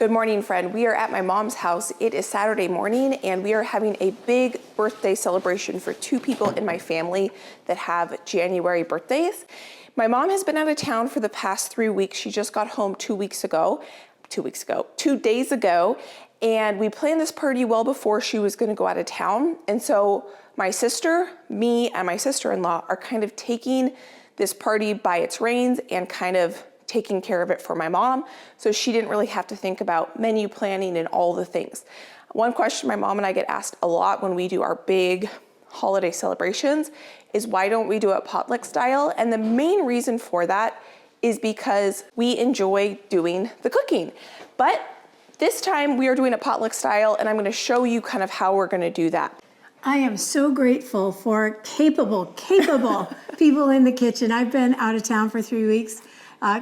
Good morning, friend. We are at my mom's house. It is Saturday morning and we are having a big birthday celebration for two people in my family that have January birthdays. My mom has been out of town for the past 3 weeks. She just got home 2 days ago, and we planned this party well before she was gonna go out of town. And so my sister, me, and my sister-in-law are kind of taking this party by its reins and kind of taking care of it for my mom, so she didn't really have to think about menu planning and all the things. One question my mom and I get asked a lot when we do our big holiday celebrations is why don't we do it potluck style? And the main reason for that is because we enjoy doing the cooking. But this time we are doing a potluck style, and I'm gonna show you kind of how we're gonna do that. I am so grateful for capable people in the kitchen. I've been out of town for 3 weeks,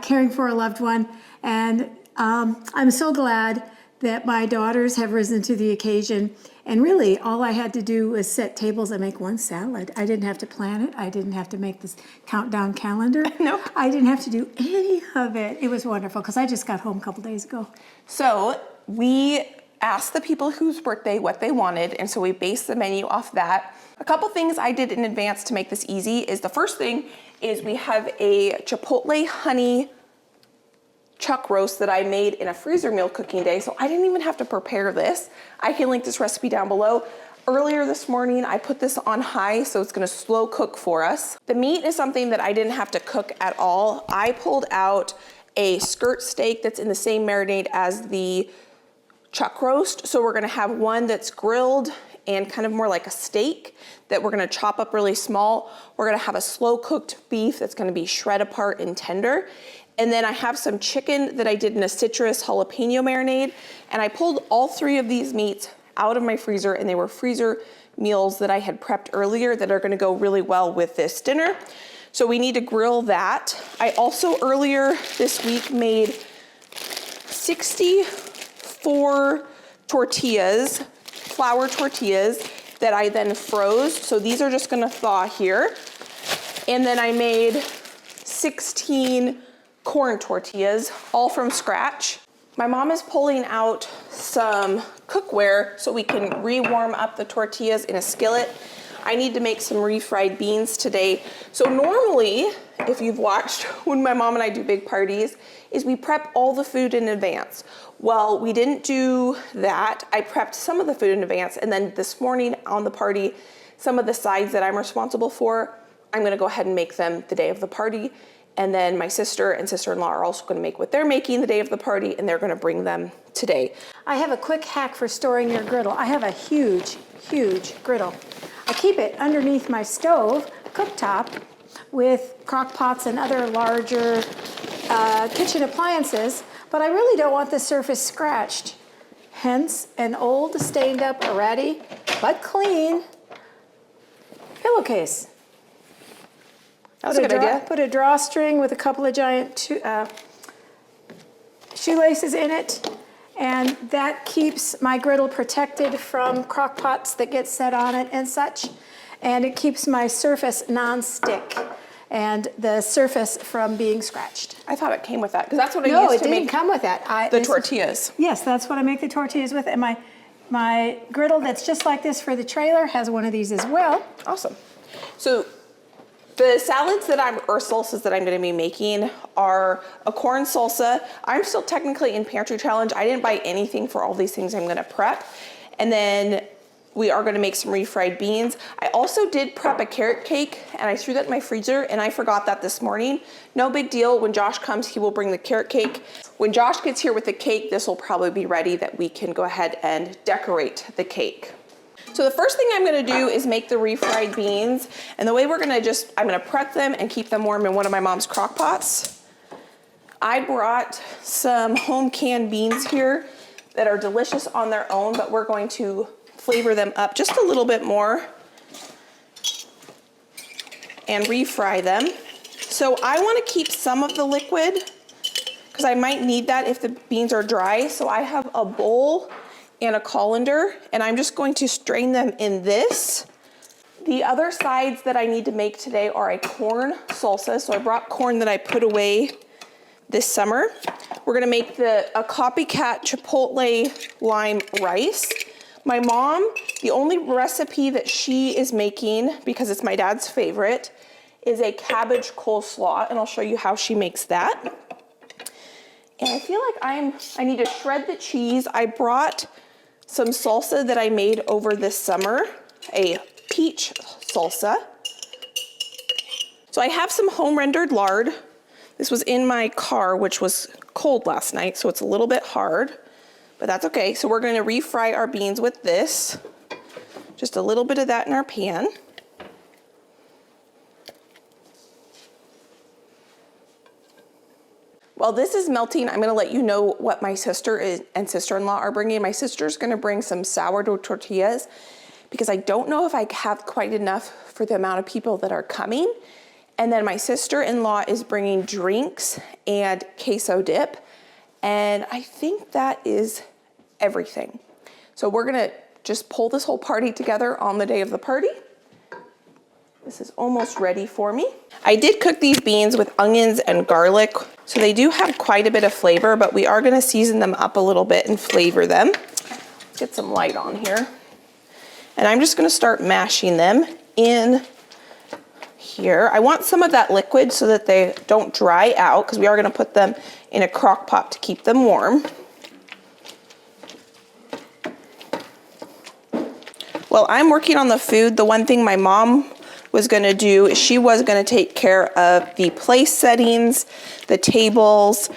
caring for a loved one, and I'm so glad that my daughters have risen to the occasion. And really, all I had to do was set tables and make one salad. I didn't have to plan it. I didn't have to make this countdown calendar. No. I didn't have to do any of it. It was wonderful because I just got home a couple days ago. So we asked the people whose birthday what they wanted, and so we based the menu off that. A couple things I did in advance to make this easy is the first thing is we have a chipotle honey chuck roast that I made in a freezer meal cooking day, so I didn't even have to prepare this. I can link this recipe down below. Earlier this morning, I put this on high, so it's gonna slow cook for us. The meat is something that I didn't have to cook at all. I pulled out a skirt steak that's in the same marinade as the chuck roast. So we're gonna have one that's grilled and kind of more like a steak that we're gonna chop up really small. We're gonna have a slow cooked beef that's gonna be shred apart and tender. And then I have some chicken that I did in a citrus jalapeno marinade. And I pulled all three of these meats out of my freezer, and they were freezer meals that I had prepped earlier that are gonna go really well with this dinner. So we need to grill that. I also earlier this week made 64 tortillas, flour tortillas, that I then froze. So these are just gonna thaw here. And then I made 16 corn tortillas, all from scratch. My mom is pulling out some cookware so we can re-warm up the tortillas in a skillet. I need to make some refried beans today. So normally, if you've watched when my mom and I do big parties, is we prep all the food in advance. Well, we didn't do that. I prepped some of the food in advance, and then this morning on the party, some of the sides that I'm responsible for, I'm gonna go ahead and make them the day of the party. And then my sister and sister-in-law are also gonna make what they're making the day of the party, and they're gonna bring them today. I have a quick hack for storing your griddle. I have a huge griddle. I keep it underneath my stove cooktop with crock pots and other larger kitchen appliances, but I really don't want the surface scratched. Hence, an old, stained up, ratty, but clean pillowcase. That's a good idea. Put a drawstring with a couple of giant shoelaces in it, and that keeps my griddle protected from crock pots that get set on it and such. And it keeps my surface non-stick and the surface from being scratched. I thought it came with that, because that's what I No, used it to didn't make come with that. the tortillas. Yes, that's what I make the tortillas with. And my griddle that's just like this for the trailer has one of these as well. Awesome. So the salads or salsas that I'm gonna be making are a corn salsa. I'm still technically in pantry challenge. I didn't buy anything for all these things I'm gonna prep. And then we are gonna make some refried beans. I also did prep a carrot cake, and I threw that in my freezer, and I forgot that this morning. No big deal. When Josh comes, he will bring the carrot cake. When Josh gets here with the cake, this will probably be ready that we can go ahead and decorate the cake. So the first thing I'm gonna do is make the refried beans. And the way I'm gonna prep them and keep them warm in one of my mom's crock pots. I brought some home canned beans here that are delicious on their own, but we're going to flavor them up just a little bit more and refry them. So I wanna keep some of the liquid because I might need that if the beans are dry. So I have a bowl and a colander, and I'm just going to strain them in this. The other sides that I need to make today are a corn salsa. So I brought corn that I put away this summer. We're gonna make a copycat chipotle lime rice. My mom, the only recipe that she is making, because it's my dad's favorite, is a cabbage coleslaw, and I'll show you how she makes that. And I feel like I need to shred the cheese. I brought some salsa that I made over this summer, a peach salsa. So I have some home rendered lard. This was in my car, which was cold last night, so it's a little bit hard, but that's okay. So we're gonna refry our beans with this. Just a little bit of that in our pan. While this is melting, I'm gonna let you know what my sister and sister-in-law are bringing. My sister's gonna bring some sourdough tortillas because I don't know if I have quite enough for the amount of people that are coming. And then my sister-in-law is bringing drinks and queso dip. And I think that is everything. So we're gonna just pull this whole party together on the day of the party. This is almost ready for me. I did cook these beans with onions and garlic, so they do have quite a bit of flavor, but we are gonna season them up a little bit and flavor them. Let's get some light on here. And I'm just gonna start mashing them in here. I want some of that liquid so that they don't dry out, because we are gonna put them in a crock pot to keep them warm. While I'm working on the food, the one thing my mom was gonna do is she was gonna take care of the place settings, the tables,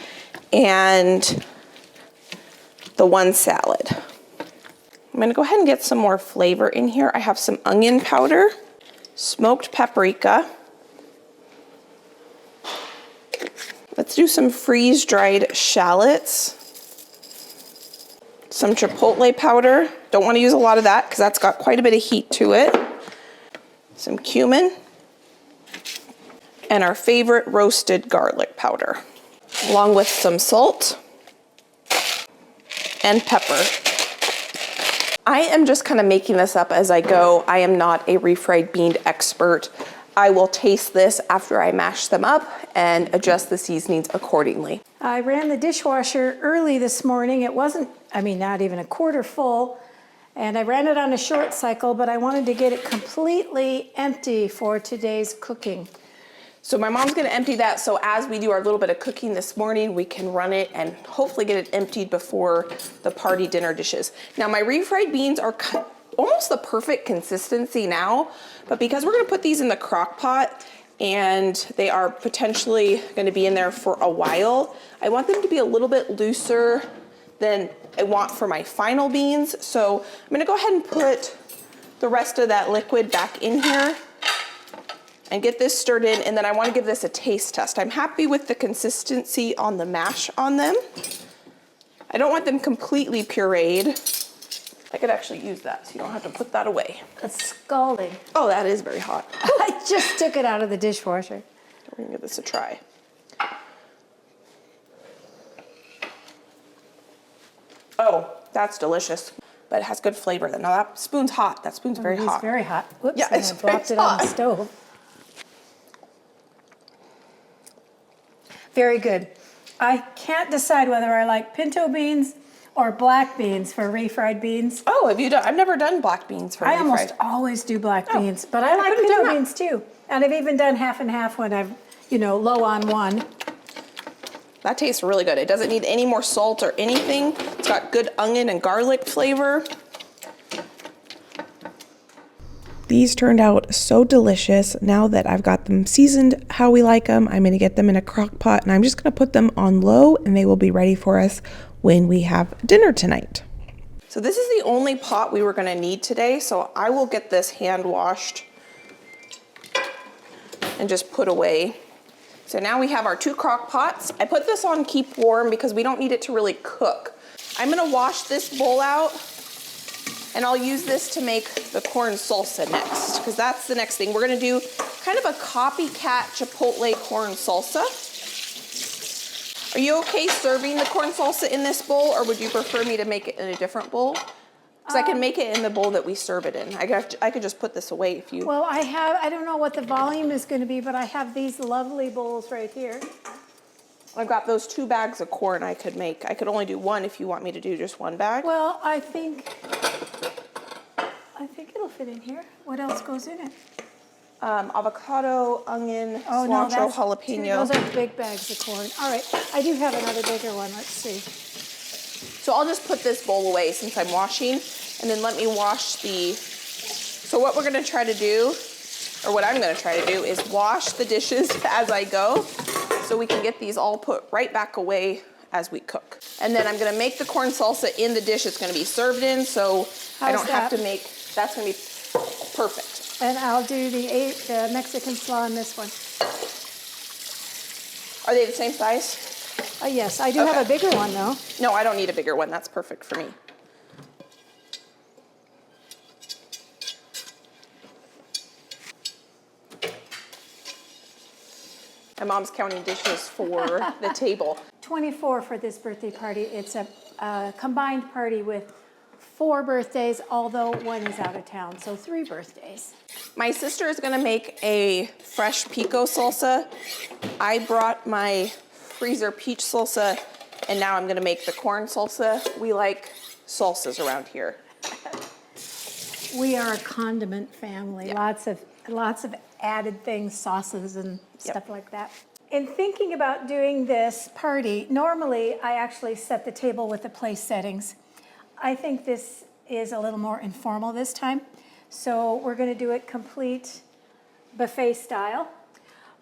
and the one salad. I'm gonna go ahead and get some more flavor in here. I have some onion powder, smoked paprika. Let's do some freeze-dried shallots. Some chipotle powder. Don't want to use a lot of that because that's got quite a bit of heat to it. Some cumin. And our favorite roasted garlic powder, along with some salt and pepper. I am just kind of making this up as I go. I am not a refried bean expert. I will taste this after I mash them up and adjust the seasonings accordingly. I ran the dishwasher early this morning. It wasn't, not even a quarter full. And I ran it on a short cycle, but I wanted to get it completely empty for today's cooking. So my mom's gonna empty that, so as we do our little bit of cooking this morning, we can run it and hopefully get it emptied before the party dinner dishes. Now my refried beans are almost the perfect consistency now, but because we're gonna put these in the crock pot and they are potentially gonna be in there for a while, I want them to be a little bit looser than I want for my final beans. So I'm gonna go ahead and put the rest of that liquid back in here and get this stirred in, and then I want to give this a taste test. I'm happy with the consistency on the mash on them. I don't want them completely pureed. I could actually use that, so you don't have to put that away. It's scalding. Oh, that is very hot. I just took it out of the dishwasher. We're gonna give this a try. Oh, that's delicious, but it has good flavor. Now that spoon's hot. That spoon's very hot. It's very hot. Whoops, Yeah, it's I dropped very it on the hot. stove. Very good. I can't decide whether I like pinto beans or black beans for refried beans. Oh, have you done? I've never done black beans for I refried. almost always do black beans, but I like could've done pinto that. beans too. And I've even done half and half when I'm, low on one. That tastes really good. It doesn't need any more salt or anything. It's got good onion and garlic flavor. These turned out so delicious. Now that I've got them seasoned how we like them, I'm gonna get them in a crock pot and I'm just gonna put them on low and they will be ready for us when we have dinner tonight. So this is the only pot we were gonna need today, so I will get this hand washed and just put away. So now we have our 2 crock pots. I put this on keep warm because we don't need it to really cook. I'm gonna wash this bowl out and I'll use this to make the corn salsa next, because that's the next thing. We're gonna do kind of a copycat chipotle corn salsa. Are you okay serving the corn salsa in this bowl, or would you prefer me to make it in a different bowl? Because I can make it in the bowl that we serve it in. I could just put this away if you... Well, I don't know what the volume is going to be, but I have these lovely bowls right here. I've got those 2 bags of corn I could make. I could only do 1 if you want me to do just 1 bag. Well, I think it'll fit in here. What else goes in it? Avocado, onion, Oh, cilantro, no, that's jalapeno. Those are big bags of corn. All right, I do have another bigger one. Let's see. So I'll just put this bowl away since I'm washing, and then let me wash the, so what we're gonna try to do, or what I'm gonna try to do, is wash the dishes as I go, so we can get these all put right back away as we cook. And then I'm gonna make the corn salsa in the dish it's gonna be served in, so I don't have to make, that's gonna be perfect. And I'll do the Mexican slaw in this one. Are they the same size? Yes, I do have a bigger one though. No, I don't need a bigger one. That's perfect for me. My mom's counting dishes for the table. 24 for this birthday party. It's a combined party with 4 birthdays, although one is out of town, so 3 birthdays. My sister is gonna make a fresh pico salsa. I brought my freezer peach salsa, and now I'm gonna make the corn salsa. We like salsas around here. We are a condiment family. Yeah. Lots of added things, sauces and stuff like that. In thinking about doing this party, normally I actually set the table with the place settings. I think this is a little more informal this time. So we're gonna do it complete buffet style.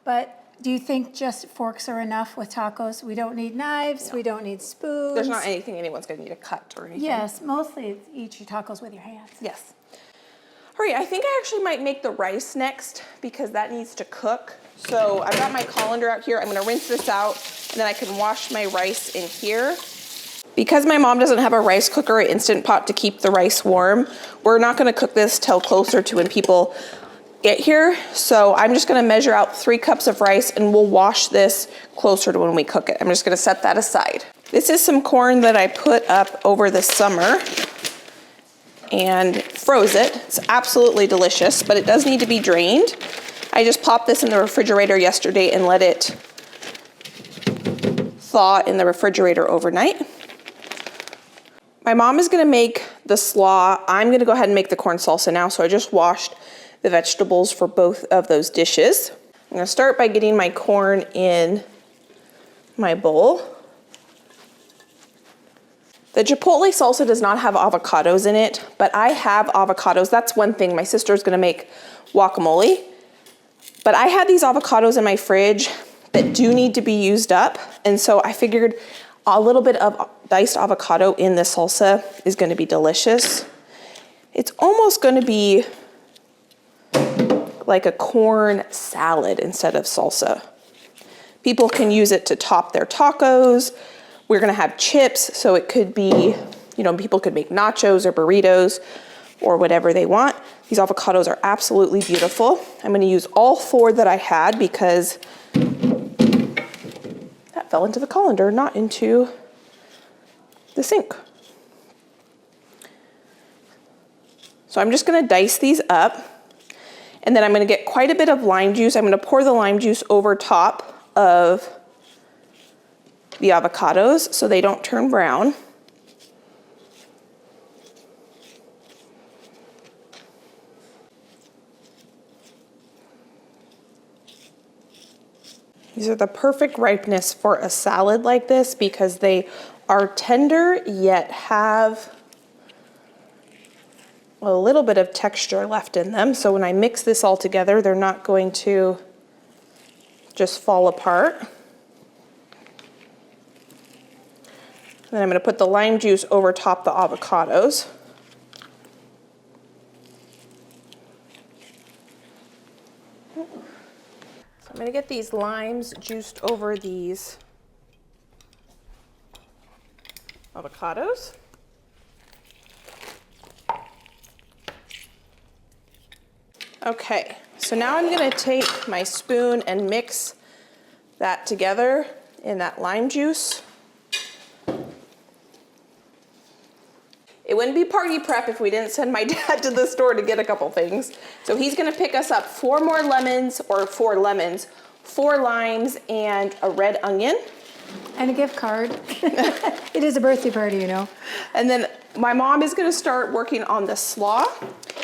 But do you think just forks are enough with tacos? We don't need knives, we don't need spoons. There's not anything anyone's gonna need to cut or anything. Yes, mostly eat your tacos with your hands. Yes. All right, I think I actually might make the rice next because that needs to cook. So I've got my colander out here. I'm gonna rinse this out and then I can wash my rice in here. Because my mom doesn't have a rice cooker or Instant Pot to keep the rice warm, we're not gonna cook this till closer to when people get here. So I'm just gonna measure out 3 cups of rice and we'll wash this closer to when we cook it. I'm just gonna set that aside. This is some corn that I put up over the summer and froze it. It's absolutely delicious, but it does need to be drained. I just popped this in the refrigerator yesterday and let it thaw in the refrigerator overnight. My mom is gonna make the slaw. I'm gonna go ahead and make the corn salsa now. So I just washed the vegetables for both of those dishes. I'm gonna start by getting my corn in my bowl. The chipotle salsa does not have avocados in it, but I have avocados. That's one thing. My sister's gonna make guacamole. But I had these avocados in my fridge that do need to be used up. And so I figured a little bit of diced avocado in the salsa is gonna be delicious. It's almost gonna be like a corn salad instead of salsa. People can use it to top their tacos. We're gonna have chips, so it could be, you know, people could make nachos or burritos or whatever they want. These avocados are absolutely beautiful. I'm gonna use all 4 that I had because that fell into the colander, not into the sink. So I'm just gonna dice these up, and then I'm gonna get quite a bit of lime juice. I'm gonna pour the lime juice over top of the avocados so they don't turn brown. These are the perfect ripeness for a salad like this because they are tender yet have a little bit of texture left in them. So when I mix this all together, they're not going to just fall apart. And then I'm gonna put the lime juice over top the avocados. So I'm gonna get these limes juiced over these avocados. Okay, so now I'm gonna take my spoon and mix that together in that lime juice. It wouldn't be party prep if we didn't send my dad to the store to get a couple things. So he's gonna pick us up 4 more lemons, or 4 lemons, 4 limes, and a red onion. And a gift card. It is a birthday party, you know. And then my mom is gonna start working on the slaw.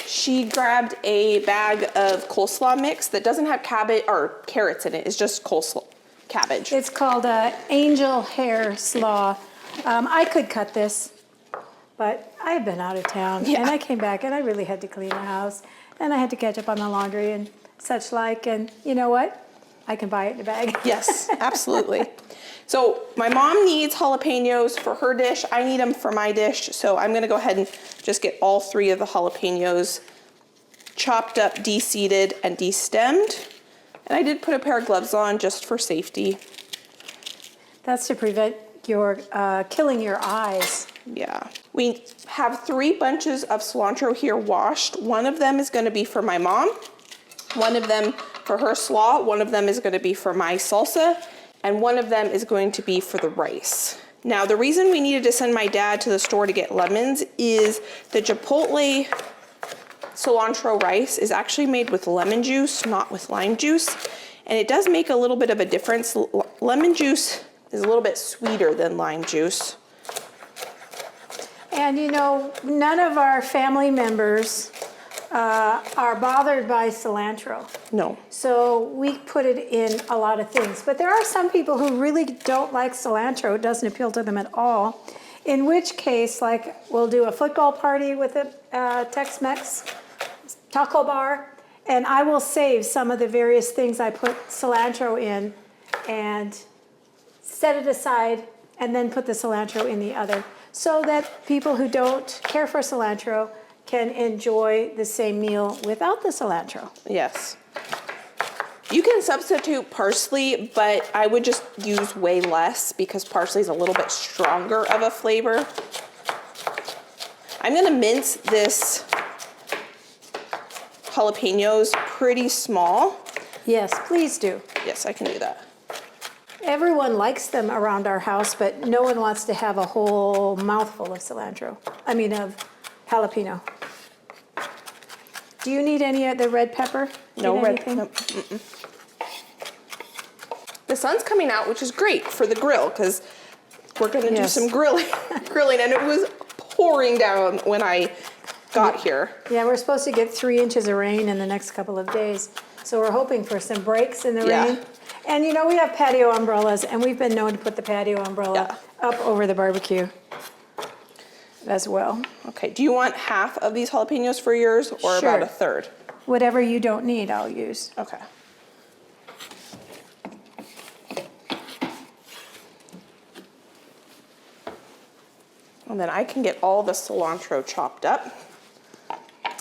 She grabbed a bag of coleslaw mix that doesn't have cabbage or carrots in it. It's just coleslaw, cabbage. It's called angel hair slaw. I could cut this, but I've been out of town, and I came back, and I really had to clean the house, and I had to catch up on the laundry and such like, and you know what? I can buy it in a bag. Yes, absolutely. So my mom needs jalapenos for her dish. I need them for my dish. So I'm gonna go ahead and just get all 3 of the jalapenos chopped up, de-seeded, and de-stemmed. And I did put a pair of gloves on just for safety. That's to prevent your killing your eyes. Yeah. We have 3 bunches of cilantro here washed. One of them is gonna be for my mom, one of them for her slaw, one of them is gonna be for my salsa, and one of them is going to be for the rice. Now, the reason we needed to send my dad to the store to get lemons is the Chipotle cilantro rice is actually made with lemon juice, not with lime juice. And it does make a little bit of a difference. Lemon juice is a little bit sweeter than lime juice. And you know, none of our family members are bothered by cilantro. No. So we put it in a lot of things. But there are some people who really don't like cilantro. It doesn't appeal to them at all. In which case, like, we'll do a football party with a Tex-Mex taco bar, and I will save some of the various things I put cilantro in and set it aside and then put the cilantro in the other, so that people who don't care for cilantro can enjoy the same meal without the cilantro. Yes. You can substitute parsley, but I would just use way less because parsley is a little bit stronger of a flavor. I'm gonna mince this jalapenos pretty small. Yes, please do. Yes, I can do that. Everyone likes them around our house, but no one wants to have a whole mouthful of cilantro. I mean, of jalapeno. Do you need any of the red pepper? No Need red. anything? Nope. Mm-mm. The sun's coming out, which is great for the grill because we're going to do some grilling, and it was pouring down when I got here. Yeah, we're supposed to get 3 inches of rain in the next couple of days, so we're hoping for some breaks in the rain. And you know, we have patio umbrellas, and we've been known to put the patio umbrella up over the barbecue as well. Okay, do you want half of these jalapenos for yours or about a third? Whatever you don't need, I'll use. Okay. And then I can get all the cilantro chopped up.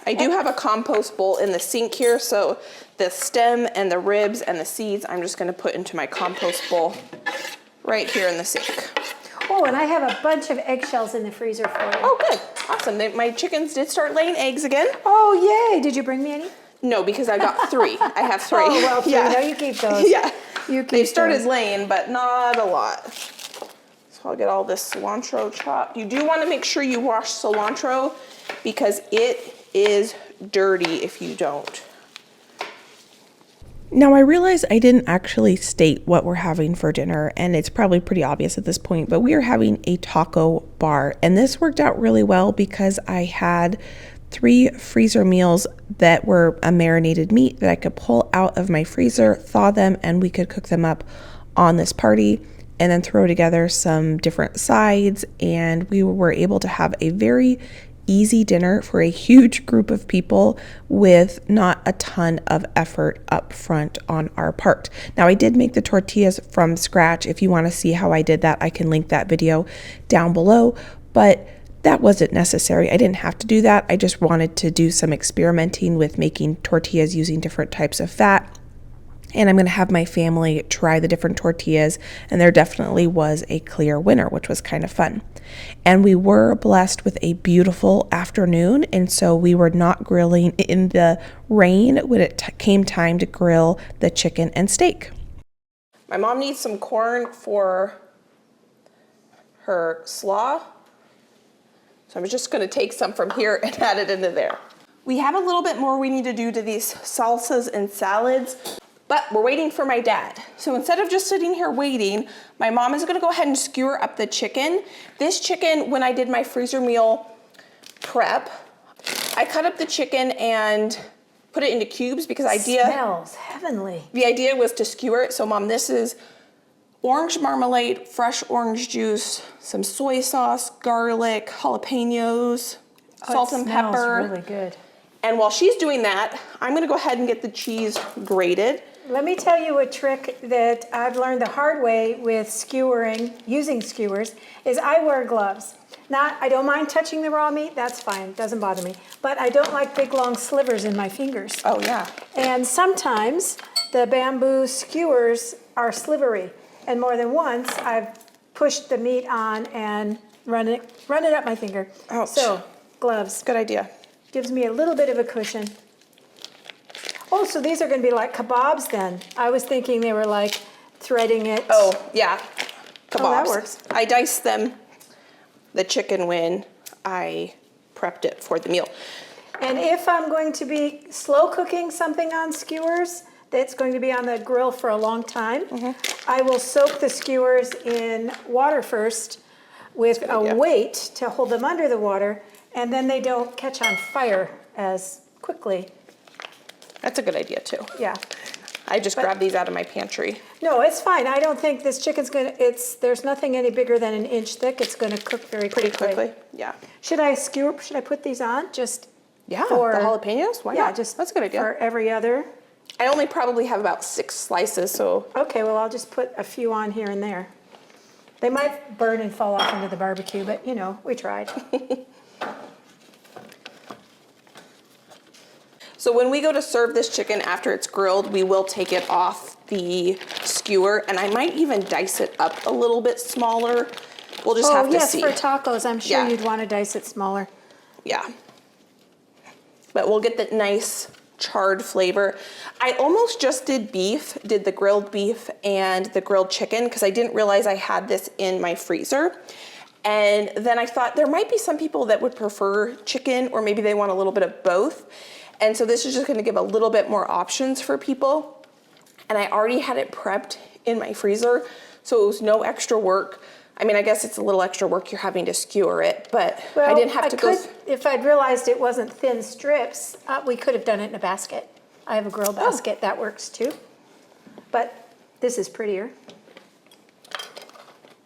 I do have a compost bowl in the sink here, so the stem and the ribs and the seeds I'm just gonna put into my compost bowl right here in the sink. Oh, and I have a bunch of eggshells in the freezer for you. Oh, good. Awesome. My chickens did start laying eggs again. Oh, yay. Did you bring me any? No, because I got 3. I have 3. Oh, well, 3. No, you keep those. Yeah. You keep They've started those. laying, but not a lot. So I'll get all this cilantro chopped. You do want to make sure you wash cilantro because it is dirty if you don't. Now, I realize I didn't actually state what we're having for dinner, and it's probably pretty obvious at this point, but we are having a taco bar, and this worked out really well because I had 3 freezer meals that were a marinated meat that I could pull out of my freezer, thaw them, and we could cook them up on this party and then throw together some different sides, and we were able to have a very easy dinner for a huge group of people with not a ton of effort up front on our part. Now, I did make the tortillas from scratch. If you want to see how I did that, I can link that video down below, but that wasn't necessary. I didn't have to do that. I just wanted to do some experimenting with making tortillas using different types of fat. And I'm going to have my family try the different tortillas, and there definitely was a clear winner, which was kind of fun. And we were blessed with a beautiful afternoon, and so we were not grilling in the rain when it came time to grill the chicken and steak. My mom needs some corn for her slaw, so I'm just going to take some from here and add it into there. We have a little bit more we need to do to these salsas and salads. But we're waiting for my dad. So instead of just sitting here waiting, my mom is gonna go ahead and skewer up the chicken. This chicken, when I did my freezer meal prep, I cut up the chicken and put it into cubes because Smells heavenly. the idea was to skewer it. So Mom, this is orange marmalade, fresh orange juice, some soy sauce, garlic, jalapenos, salt and pepper. Smells really good. And while she's doing that, I'm gonna go ahead and get the cheese grated. Let me tell you a trick that I've learned the hard way with skewering, using skewers, is I wear gloves. I don't mind touching the raw meat, that's fine, doesn't bother me. But I don't like big long slivers in my fingers. Oh yeah. And sometimes the bamboo skewers are slivery. And more than once, I've pushed the meat on and run it up my finger. Ouch. So, gloves. Good idea. Gives me a little bit of a cushion. Oh, so these are gonna be like kebabs then. I was thinking they were like threading it. Oh yeah, kebabs. Oh, that works. I diced them, the chicken when I prepped it for the meal. And if I'm going to be slow cooking something on skewers that's going to be on the grill for a long time, I will soak the skewers in water first with a weight to hold them under the water, and then they don't catch on fire as quickly. That's a good idea too. Yeah. I just grabbed these out of my pantry. No, it's fine. I don't think this chicken's gonna, there's nothing any bigger than an inch thick. It's gonna cook very quickly. Pretty quickly, yeah. Should I put these on just Yeah, for, the jalapenos, why not? just That's a good idea. for every other? I only probably have about 6 slices, so. Okay, well, I'll just put a few on here and there. They might burn and fall off into the barbecue, but you know, we tried. So when we go to serve this chicken after it's grilled, we will take it off the skewer, and I might even dice it up a little bit smaller. We'll just have to see. Oh, yes, for tacos, I'm sure Yeah. you'd want to dice it smaller. Yeah. But we'll get that nice charred flavor. I almost just did the grilled beef and the grilled chicken because I didn't realize I had this in my freezer. And then I thought there might be some people that would prefer chicken, or maybe they want a little bit of both. And so this is just gonna give a little bit more options for people. And I already had it prepped in my freezer, so it was no extra work. I mean, I guess it's a little extra work you're having to skewer it, but I didn't have to go. If I'd realized it wasn't thin strips, we could have done it in a basket. I have a grill basket, that works too. But this is prettier.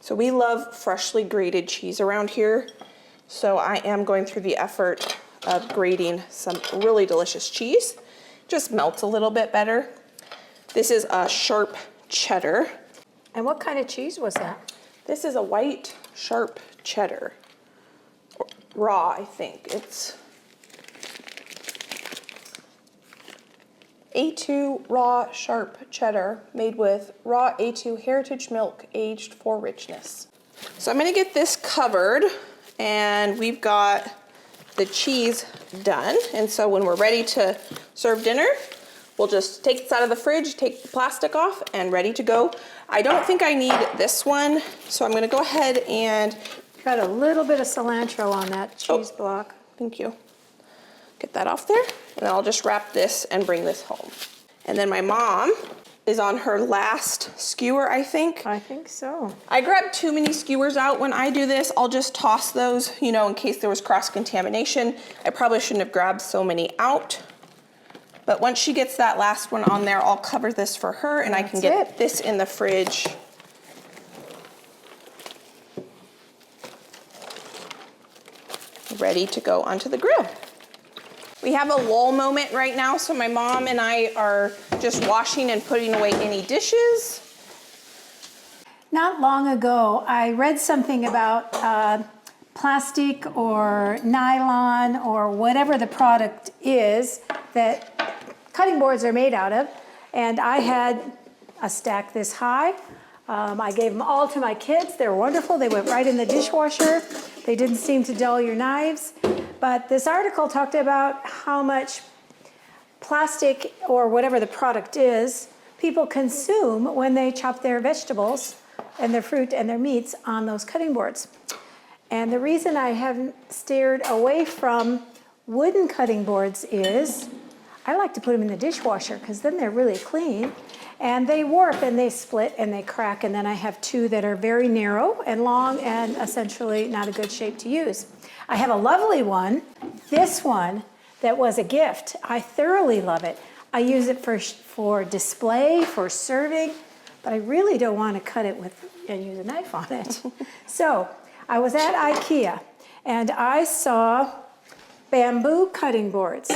So we love freshly grated cheese around here. So I am going through the effort of grating some really delicious cheese. Just melts a little bit better. This is a sharp cheddar. And what kind of cheese was that? This is a white sharp cheddar. Raw, I think. It's A2 raw sharp cheddar made with raw A2 heritage milk aged for richness. So I'm gonna get this covered, and we've got the cheese done. And so when we're ready to serve dinner, we'll just take this out of the fridge, take the plastic off, and ready to go. I don't think I need this one, so I'm gonna go ahead and Got a little bit of cilantro on that cheese block. thank you. Get that off there, and then I'll just wrap this and bring this home. And then my mom is on her last skewer, I think. I think so. I grabbed too many skewers out when I do this. I'll just toss those, you know, in case there was cross-contamination. I probably shouldn't have grabbed so many out. But once she gets that last one on there, I'll cover this for her, and I can get this in the fridge. Ready to go onto the grill. We have a lull moment right now, so my mom and I are just washing and putting away any dishes. Not long ago, I read something about plastic or nylon or whatever the product is that cutting boards are made out of. And I had a stack this high. I gave them all to my kids. They were wonderful. They went right in the dishwasher. They didn't seem to dull your knives. But this article talked about how much plastic or whatever the product is people consume when they chop their vegetables and their fruit and their meats on those cutting boards. And the reason I haven't steered away from wooden cutting boards is I like to put them in the dishwasher because then they're really clean. And they warp and they split and they crack, and then I have two that are very narrow and long and essentially not a good shape to use. I have a lovely one, this one, that was a gift. I thoroughly love it. I use it for display, for serving, but I really don't want to cut it with and use a knife on it. So I was at IKEA and I saw bamboo cutting boards.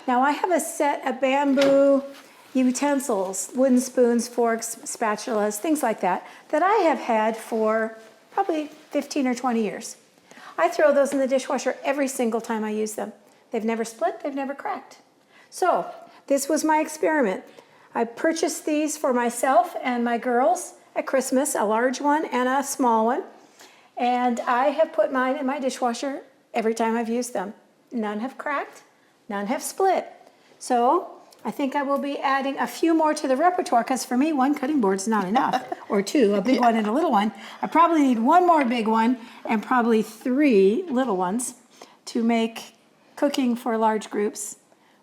Now I have a set of bamboo utensils, wooden spoons, forks, spatulas, things like that, that I have had for probably 15 or 20 years. I throw those in the dishwasher every single time I use them. They've never split, they've never cracked. So this was my experiment. I purchased these for myself and my girls at Christmas, a large one and a small one. And I have put mine in my dishwasher every time I've used them. None have cracked, none have split. So I think I will be adding a few more to the repertoire, because for me, one cutting board's not enough, or two, a big one and a little one. I probably need one more big one and probably 3 little ones to make cooking for large groups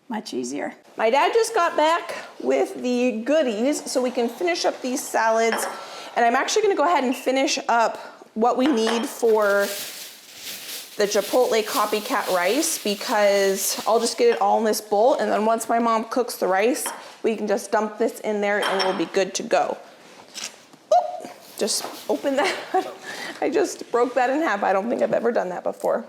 much easier. My dad just got back with the goodies so we can finish up these salads. And I'm actually gonna go ahead and finish up what we need for the Chipotle copycat rice, because I'll just get it all in this bowl, and then once my mom cooks the rice, we can just dump this in there and we'll be good to go. Oop, just open that. I just broke that in half. I don't think I've ever done that before.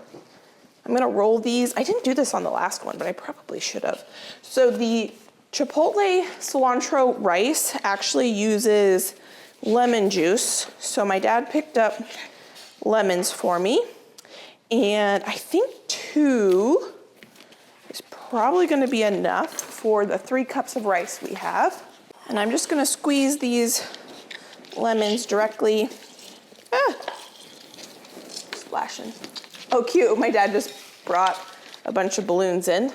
I'm gonna roll these. I didn't do this on the last one, but I probably should have. So the Chipotle cilantro rice actually uses lemon juice. So my dad picked up lemons for me. And I think 2 is probably gonna be enough for the 3 cups of rice we have. And I'm just gonna squeeze these lemons directly. Splashing. Oh, cute, my dad just brought a bunch of balloons in.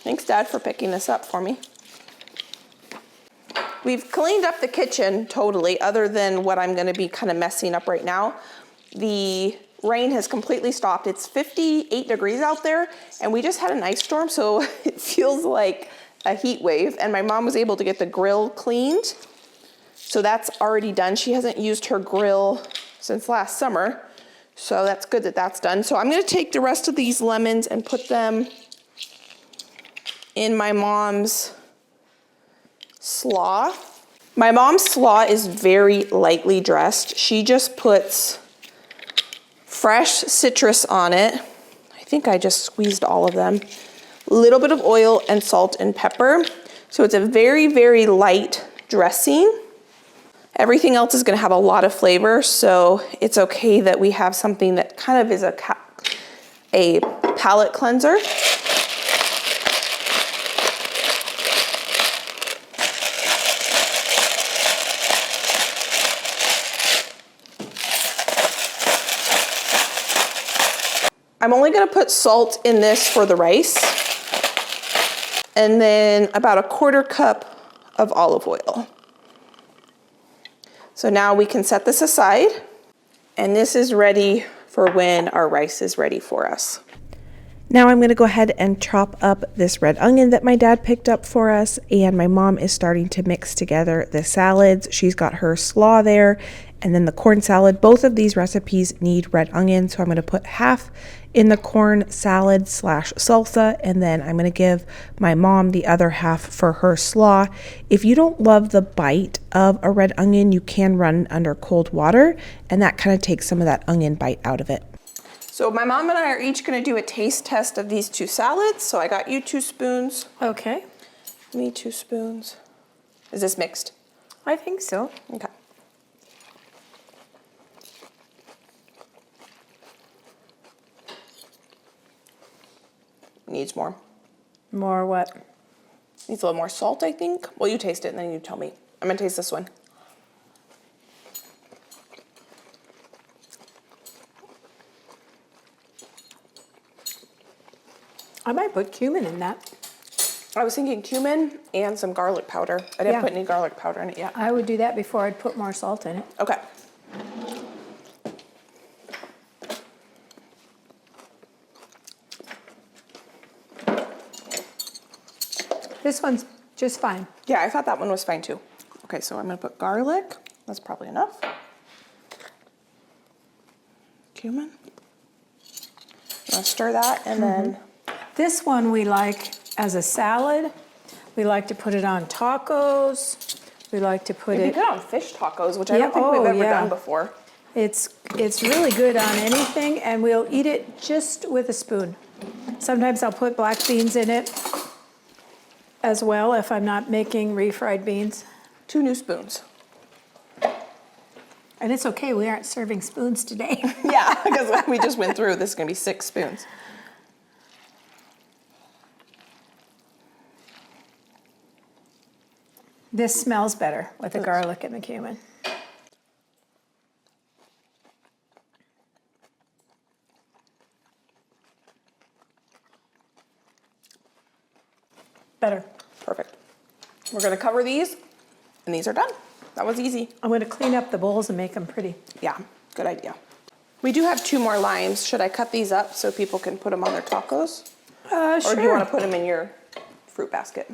Thanks, Dad, for picking this up for me. We've cleaned up the kitchen totally, other than what I'm gonna be kind of messing up right now. The rain has completely stopped. It's 58 degrees out there, and we just had an ice storm, so it feels like a heat wave. And my mom was able to get the grill cleaned, so that's already done. She hasn't used her grill since last summer, so that's good that that's done. So I'm gonna take the rest of these lemons and put them in my mom's slaw. My mom's slaw is very lightly dressed. She just puts fresh citrus on it. I think I just squeezed all of them. A little bit of oil and salt and pepper. So it's a very, very light dressing. Everything else is gonna have a lot of flavor, so it's okay that we have something that kind of is a palate cleanser. I'm only gonna put salt in this for the rice, and then about a 1/4 cup of olive oil. So now we can set this aside, and this is ready for when our rice is ready for us. Now I'm gonna go ahead and chop up this red onion that my dad picked up for us, and my mom is starting to mix together the salads. She's got her slaw there, and then the corn salad. Both of these recipes need red onion, so I'm gonna put half in the corn salad / salsa, and then I'm gonna give my mom the other half for her slaw. If you don't love the bite of a red onion, you can run under cold water, and that kind of takes some of that onion bite out of it. So my mom and I are each gonna do a taste test of these 2 salads. So I got you 2 spoons. Okay. Me 2 spoons. Is this mixed? I think so. Okay. Needs more. More what? Needs a little more salt, I think. Well, you taste it and then you tell me. I'm gonna taste this one. I might put cumin in that. I was thinking cumin and some garlic powder. I didn't put any garlic powder in it yet. I would do that before I'd put more salt in it. Okay. This one's just fine. Yeah, I thought that one was fine too. Okay, so I'm gonna put garlic. That's probably enough. Cumin. I'll stir that and then. This one we like as a salad. We like to put it on tacos. We like to put You it. can put on fish tacos, which I don't think we've ever done before. It's really good on anything, and we'll eat it just with a spoon. Sometimes I'll put black beans in it as well if I'm not making refried beans. 2 new spoons. And it's okay, we aren't serving spoons today. Yeah, because we just went through. This is gonna be 6 spoons. This smells better with the garlic and the cumin. Better. Perfect. We're gonna cover these, and these are done. That was easy. I'm going to clean up the bowls and make them pretty. Yeah, good idea. We do have 2 more limes. Should I cut these up so people can put them on their tacos? Sure. Or do you want to put them in your fruit basket?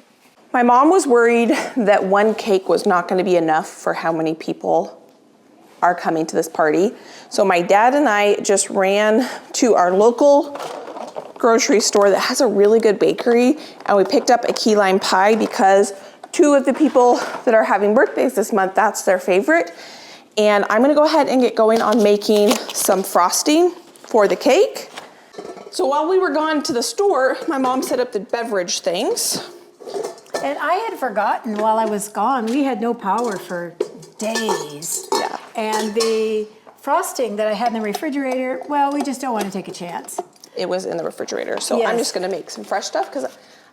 My mom was worried that 1 cake was not going to be enough for how many people are coming to this party. So my dad and I just ran to our local grocery store that has a really good bakery, and we picked up a key lime pie because 2 of the people that are having birthdays this month, that's their favorite. And I'm gonna go ahead and get going on making some frosting for the cake. So while we were gone to the store, my mom set up the beverage things. And I had forgotten while I was gone, we had no power for days. Yeah. And the frosting that I had in the refrigerator, well, we just don't want to take a chance. It was in the refrigerator. So Yes. I'm just gonna make some fresh stuff because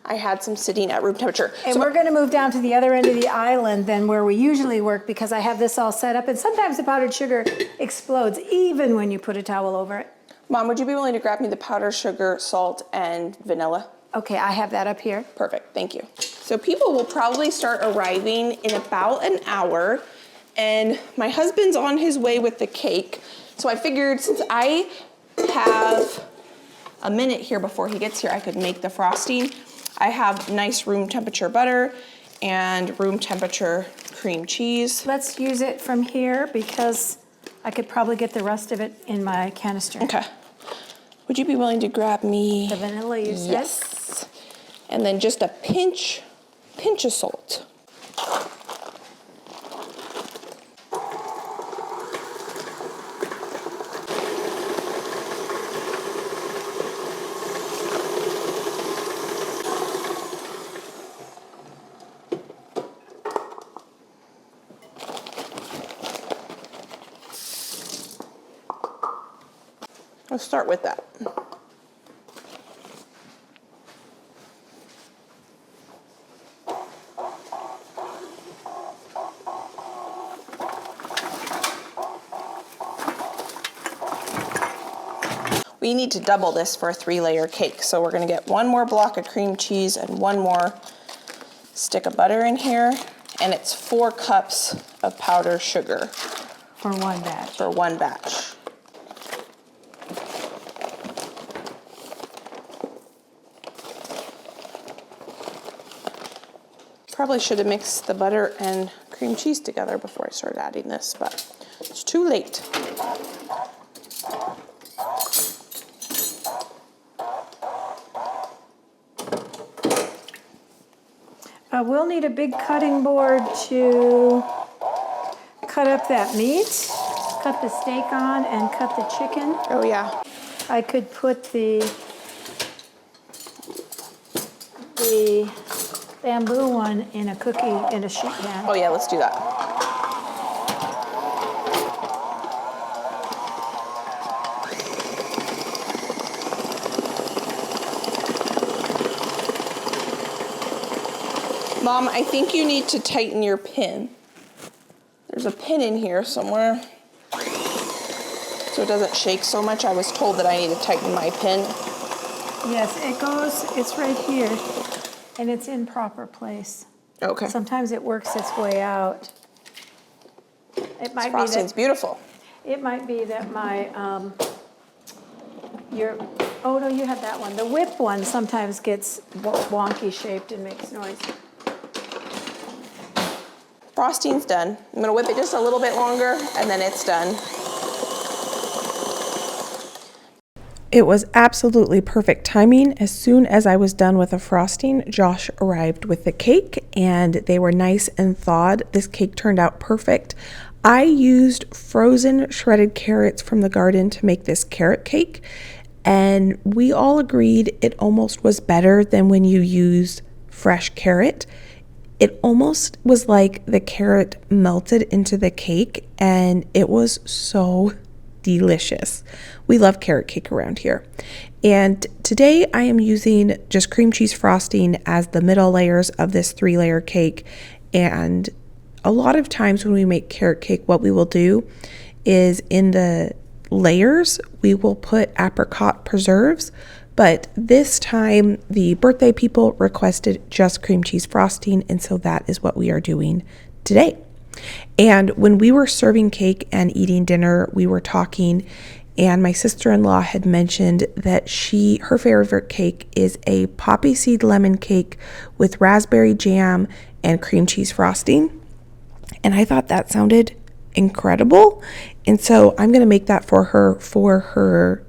I had some sitting at room temperature. And we're going to move down to the other end of the island than where we usually work because I have this all set up. And sometimes the powdered sugar explodes even when you put a towel over it. Mom, would you be willing to grab me the powdered sugar, salt, and vanilla? Okay, I have that up here. Perfect, thank you. So people will probably start arriving in about an hour, and my husband's on his way with the cake. So I figured since I have a minute here before he gets here, I could make the frosting. I have nice room temperature butter and room temperature cream cheese. Let's use it from here because I could probably get the rest of it in my canister. Okay. Would you be willing to grab me? The vanilla you said? Yes. And then just a pinch of salt. Let's start with that. We need to double this for a 3-layer cake. So we're gonna get 1 more block of cream cheese and 1 more stick of butter in here. And it's 4 cups of powdered sugar. For one batch. For 1 batch. Probably should have mixed the butter and cream cheese together before I started adding this, but it's too late. We'll need a big cutting board to cut up that meat, cut the steak on, and cut the chicken. Oh yeah. I could put the bamboo one in a sheet pan. Oh yeah, let's do that. Mom, I think you need to tighten your pin. There's a pin in here somewhere, so it doesn't shake so much. I was told that I need to tighten my pin. Yes, it's right here, and it's in proper place. Okay. Sometimes it works its way out. It might be Frosting's that, beautiful. it might be that my, your Oh, no, you had that one. The whip one sometimes gets wonky shaped and makes noise. Frosting's done. I'm gonna whip it just a little bit longer and then it's done. It was absolutely perfect timing. As soon as I was done with the frosting, Josh arrived with the cake and they were nice and thawed. This cake turned out perfect. I used frozen shredded carrots from the garden to make this carrot cake, and we all agreed it almost was better than when you use fresh carrot. It almost was like the carrot melted into the cake and it was so delicious. We love carrot cake around here. And today I am using just cream cheese frosting as the middle layers of this 3-layer cake. And a lot of times when we make carrot cake, what we will do is in the layers, we will put apricot preserves. But this time the birthday people requested just cream cheese frosting. And so that is what we are doing today. And when we were serving cake and eating dinner, we were talking, and my sister-in-law had mentioned that her favorite cake is a poppy seed lemon cake with raspberry jam and cream cheese frosting. And I thought that sounded incredible. And so I'm going to make that for her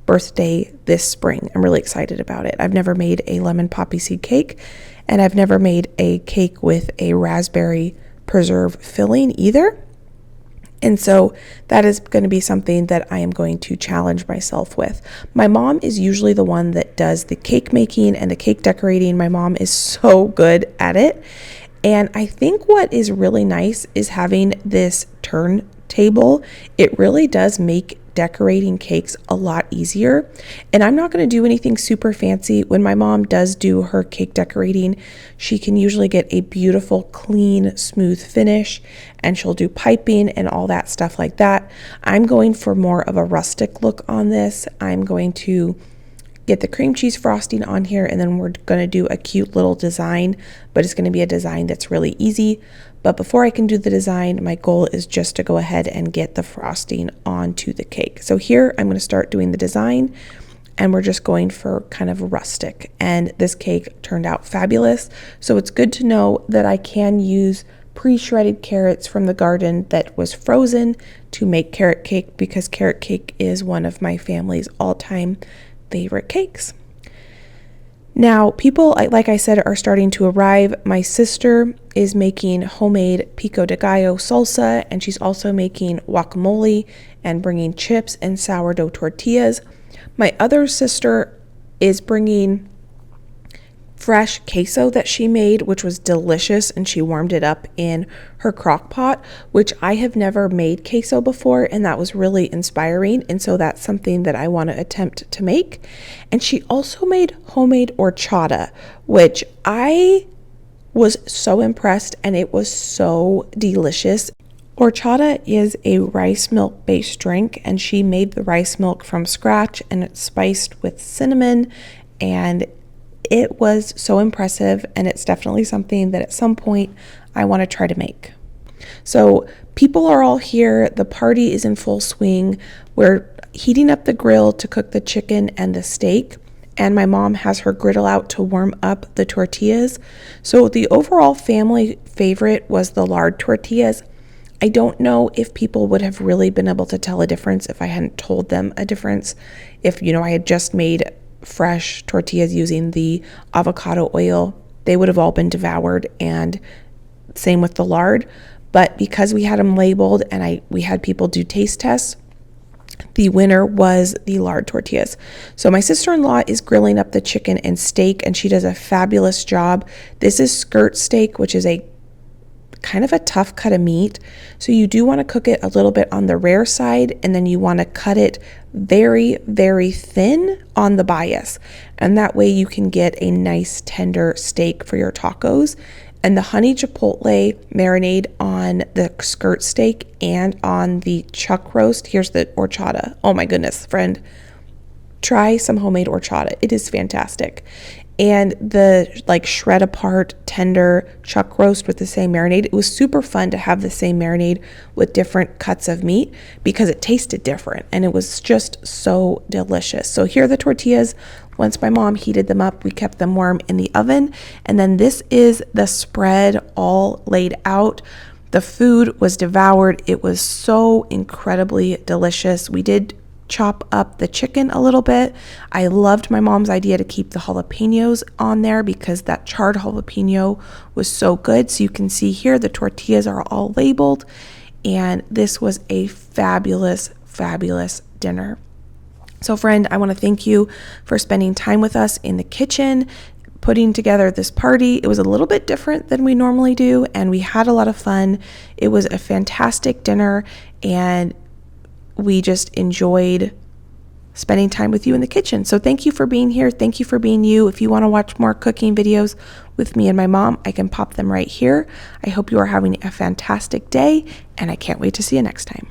birthday this spring. I'm really excited about it. I've never made a lemon poppy seed cake, and I've never made a cake with a raspberry preserve filling either. And so that is going to be something that I am going to challenge myself with. My mom is usually the one that does the cake making and the cake decorating. My mom is so good at it. And I think what is really nice is having this turntable. It really does make decorating cakes a lot easier. And I'm not going to do anything super fancy. When my mom does do her cake decorating, she can usually get a beautiful, clean, smooth finish, and she'll do piping and all that stuff like that. I'm going for more of a rustic look on this. I'm going to get the cream cheese frosting on here, and then we're going to do a cute little design, but it's going to be a design that's really easy. But before I can do the design, my goal is just to go ahead and get the frosting onto the cake. So here I'm going to start doing the design, and we're just going for kind of rustic. And this cake turned out fabulous. So it's good to know that I can use pre-shredded carrots from the garden that was frozen to make carrot cake, because carrot cake is one of my family's all-time favorite cakes. Now, people, like I said, are starting to arrive. My sister is making homemade pico de gallo salsa, and she's also making guacamole and bringing chips and sourdough tortillas. My other sister is bringing fresh queso that she made, which was delicious, and she warmed it up in her crock pot, which I have never made queso before, and that was really inspiring. And so that's something that I want to attempt to make. And she also made homemade horchata, which I was so impressed, and it was so delicious. Horchata is a rice milk based drink, and she made the rice milk from scratch, and it's spiced with cinnamon, and it was so impressive, and it's definitely something that at some point I want to try to make. So people are all here. The party is in full swing. We're heating up the grill to cook the chicken and the steak, and my mom has her griddle out to warm up the tortillas. So the overall family favorite was the lard tortillas. I don't know if people would have really been able to tell a difference if I hadn't told them a difference. If, I had just made fresh tortillas using the avocado oil, they would have all been devoured, and same with the lard. But because we had them labeled and we had people do taste tests, the winner was the lard tortillas. So my sister-in-law is grilling up the chicken and steak, and she does a fabulous job. This is skirt steak, which is a kind of a tough cut of meat. So you do want to cook it a little bit on the rare side, and then you want to cut it very, very thin on the bias. And that way you can get a nice tender steak for your tacos. And the honey chipotle marinade on the skirt steak and on the chuck roast. Here's the horchata. Oh my goodness, friend. Try some homemade horchata. It is fantastic. and the like shred apart tender chuck roast with the same marinade. It was super fun to have the same marinade with different cuts of meat because it tasted different and it was just so delicious. So here are the tortillas. Once my mom heated them up, we kept them warm in the oven. And then this is the spread all laid out. The food was devoured. It was so incredibly delicious. We did chop up the chicken a little bit. I loved my mom's idea to keep the jalapenos on there because that charred jalapeno was so good. So you can see here the tortillas are all labeled, and this was a fabulous, fabulous dinner. So friend, I want to thank you for spending time with us in the kitchen, putting together this party. It was a little bit different than we normally do, and we had a lot of fun. It was a fantastic dinner, and we just enjoyed spending time with you in the kitchen. So thank you for being here. Thank you for being you. If you want to watch more cooking videos with me and my mom, I can pop them right here. I hope you are having a fantastic day, and I can't wait to see you next time.